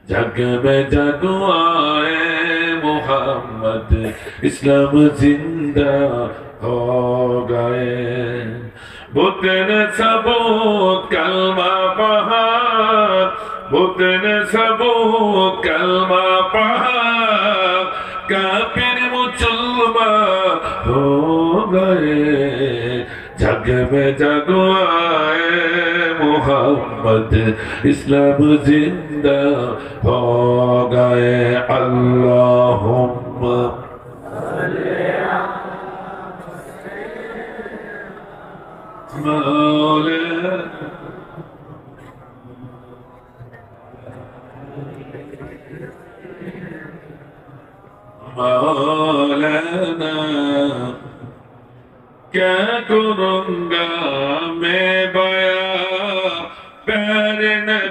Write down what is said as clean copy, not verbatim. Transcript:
जग में जग आए मोहम्मद, इस्लाम जिंदा हो गए। बुत ने सबूत कलमा पढ़ा, बुत ने सबूत कलमा पढ़ा, काफिर मुसलमान हो गए। जग में जग आए मोहम्मद, इस्लाम जिंदा हो गए। अल्लाहुम्मा मौला मौलाना, क्या करूँगा मैं